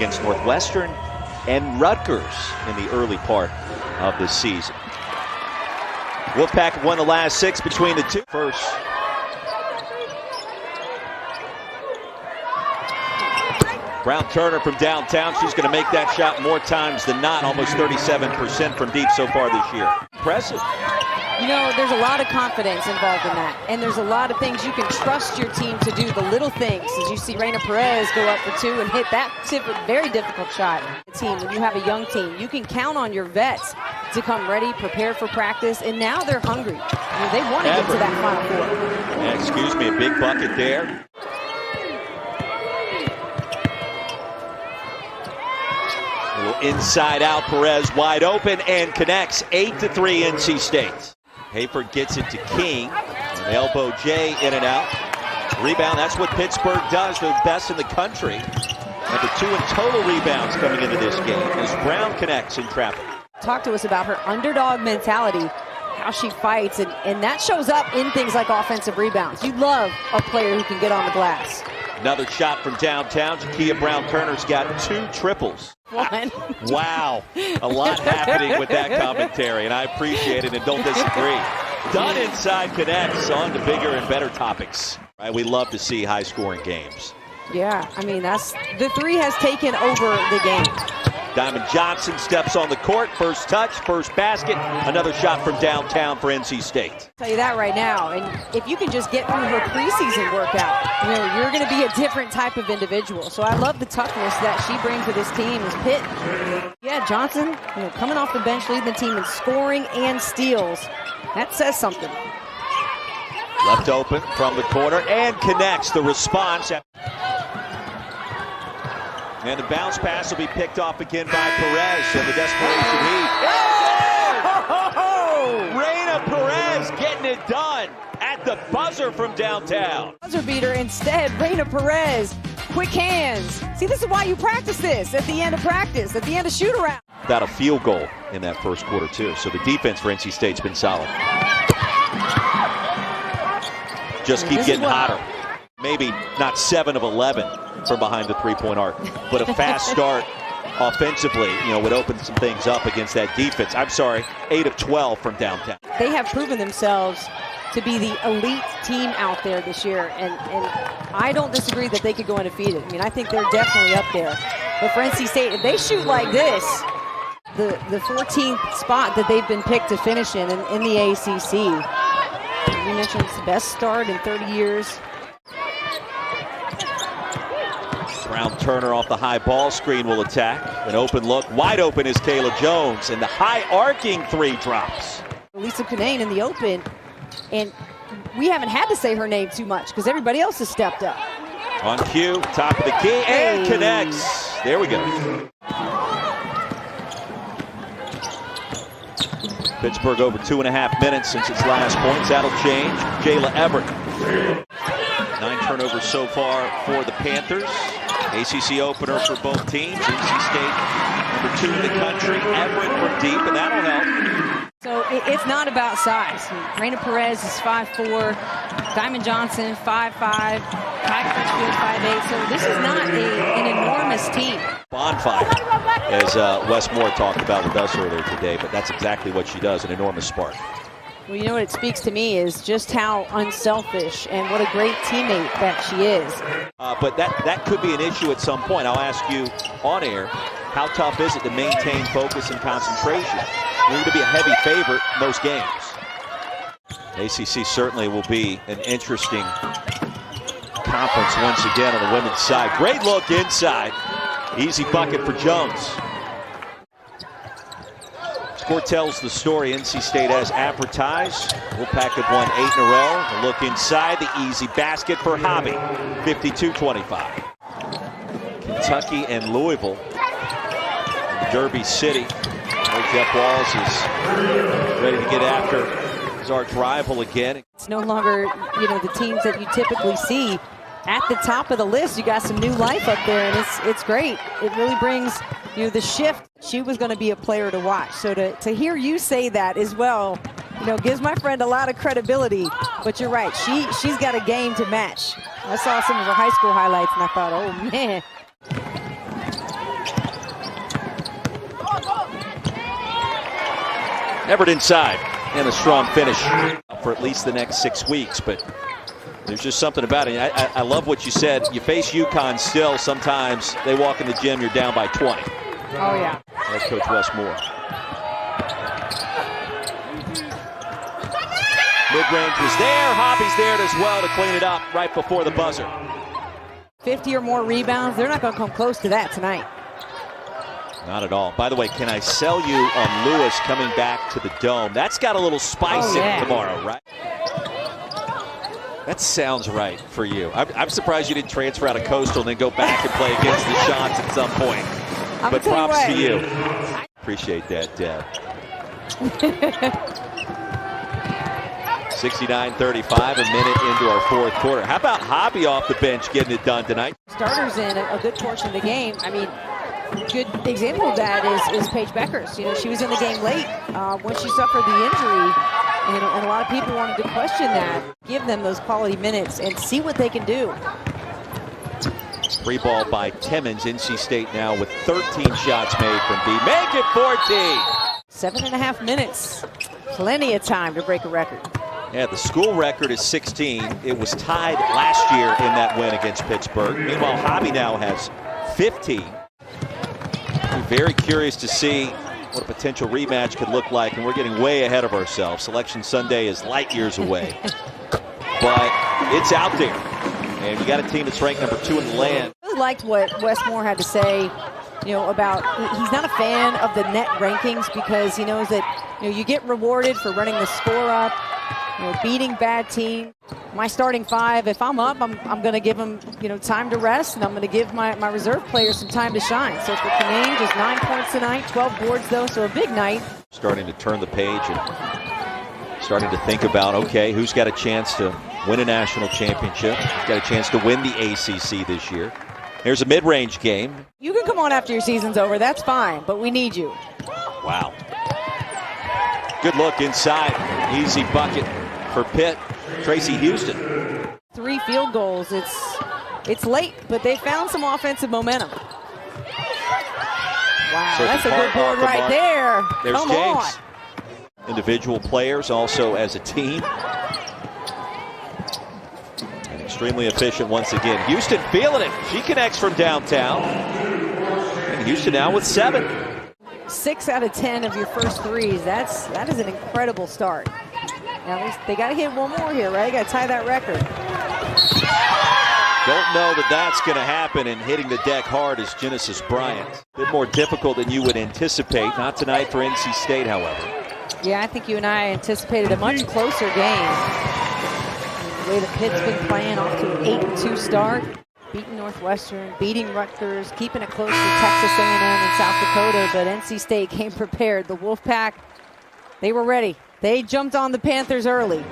against Northwestern and Rutgers in the early part of this season. Wolfpack won the last 6 between the two. First. Brown-Turner from downtown. She's going to make that shot more times than not. Almost 37% from deep so far this year. Impressive. You know, there's a lot of confidence involved in that. And there's a lot of things you can trust your team to do, the little things. As you see Raina Perez go up for 2 and hit that very difficult shot. When you have a young team, you can count on your vets to come ready, prepared for practice, and now they're hungry. I mean, they want to get to that Final Four. Yeah, excuse me, a big bucket there. Inside out, Perez wide open and connects. 8-3 NC State. Hayford gets it to King. An elbow J in and out. Rebound, that's what Pittsburgh does. They're the best in the country. Number 2 in total rebounds coming into this game as Brown connects in traffic. Talk to us about her underdog mentality, how she fights, and that shows up in things like offensive rebounds. You love a player who can get on the glass. Another shot from downtown. Jakia Brown-Turner's got 2 triples. One. Wow. A lot happening with that commentary, and I appreciate it and don't disagree. Done inside connects on to bigger and better topics. Right, we love to see high-scoring games. Yeah, I mean, the 3 has taken over the game. Diamond Johnson steps on the court. First touch, first basket. Another shot from downtown for NC State. I'll tell you that right now. And if you can just get through her preseason workout, you know, you're going to be a different type of individual. So I love the toughness that she brings to this team as Pitt. Yeah, Johnson, you know, coming off the bench, leading the team in scoring and steals. That says something. Left open from the corner and connects. The response. And the bounce pass will be picked off again by Perez. So the desperation heat. Oh! Raina Perez getting it done at the buzzer from downtown. Buzzer beater instead. Raina Perez. Quick hands. See, this is why you practice this at the end of practice, at the end of shoot-around. Without a field goal in that first quarter, too. So the defense for NC State's been solid. Just keep getting hotter. Maybe not 7 of 11 from behind the three-point arc, but a fast start offensively, you know, would open some things up against that defense. I'm sorry, 8 of 12 from downtown. They have proven themselves to be the elite team out there this year, and I don't disagree that they could go undefeated. I mean, I think they're definitely up there. But for NC State, if they shoot like this, the 14th spot that they've been picked to finish in the ACC, you mentioned it's the best start in 30 years. Brown-Turner off the high ball screen will attack. An open look. Wide open is Kayla Jones, and the high arcing 3 drops. Elissa Cunane in the open, and we haven't had to say her name too much because everybody else has stepped up. On cue, top of the key, and connects. There we go. Pittsburgh over 2.5 minutes since its last points. That'll change. Jayla Everett. 9 turnovers so far for the Panthers. ACC opener for both teams. NC State, number 2 in the country. Everett from deep, and that'll help. So it's not about size. Raina Perez is 5'4", Diamond Johnson 5'5", Kai Crutchfield 5'8". So this is not an enormous team. Bonfire, as Wes Moore talked about with us earlier today, but that's exactly what she does, an enormous spark. Well, you know what it speaks to me is just how unselfish and what a great teammate that she is. But that could be an issue at some point. I'll ask you on air, how tough is it to maintain focus and concentration? You need to be a heavy favorite in most games. ACC certainly will be an interesting conference once again on the women's side. Great look inside. Easy bucket for Jones. Score tells the story. NC State has advertised. Wolfpack have won 8 in a row. A look inside, the easy basket for Hobby. 52-25. Kentucky and Louisville. Derby City. Jeff Walls is ready to get after his arch rival again. It's no longer, you know, the teams that you typically see at the top of the list. You got some new life up there, and it's great. It really brings, you know, the shift. She was going to be a player to watch. So to hear you say that as well, you know, gives my friend a lot of credibility. But you're right, she's got a game to match. I saw some of her high school highlights, and I thought, oh man. Everett inside, and a strong finish for at least the next 6 weeks. But there's just something about it. I love what you said. You face UConn still. Sometimes they walk in the gym, you're down by 20. Oh, yeah. Head Coach Westmore. Mid-range was there. Hobby's there as well to clean it up right before the buzzer. 50 or more rebounds. They're not going to come close to that tonight. Not at all. By the way, can I sell you on Lewis coming back to the Dome? That's got a little spice in it tomorrow, right? That sounds right for you. I'm surprised you didn't transfer out of Coastal and then go back and play against the Shots at some point. But props to you. Appreciate that, Deb. 69-35, a minute into our fourth quarter. How about Hobby off the bench getting it done tonight? Starters in a good portion of the game. I mean, good example of that is Paige Beckers. You know, she was in the game late when she suffered the injury, and a lot of people wanted to question that. Give them those quality minutes and see what they can do. Free ball by Timmons. NC State now with 13 shots made from B. Make it 14. 7.5 minutes. Plenty of time to break a record. Yeah, the school record is 16. It was tied last year in that win against Pittsburgh. Meanwhile, Hobby now has 15. We're very curious to see what a potential rematch could look like, and we're getting way ahead of ourselves. Selection Sunday is light years away. But it's out there. And you got a team that's ranked number 2 in the land. I really liked what Westmore had to say, you know, about he's not a fan of the net rankings because he knows that, you know, you get rewarded for running the score up, you know, beating bad teams. My starting 5, if I'm up, I'm going to give them, you know, time to rest, and I'm going to give my reserve players some time to shine. So for Cunane, just 9 points tonight, 12 boards though, so a big night. Starting to turn the page and starting to think about, okay, who's got a chance to win a national championship? Who's got a chance to win the ACC this year? Here's a mid-range game. You can come on after your season's over, that's fine, but we need you. Wow. Good look inside. Easy bucket for Pitt. Tracy Houston. 3 field goals. It's late, but they found some offensive momentum. Wow, so that's a good board right there. There's Come James. on. Individual players also as a team. And extremely efficient once again. Houston feeling it. She connects from downtown. And Houston now with 7. 6 out of 10 of your first threes. That is an incredible start. Now they got to hit one more here, right? Got to tie that record. Don't know that that's going to happen, and hitting the deck hard is Genesis Bryant. A bit more difficult than you would anticipate. Not tonight for NC State, however. Yeah, I think you and I anticipated a much closer game. The way the Pitt's been playing, off to an 8-2 start. Beating Northwestern, beating Rutgers, keeping it close to Texas A&M and South Dakota, but NC State came prepared. The Wolfpack, they were ready. They jumped on the Panthers early.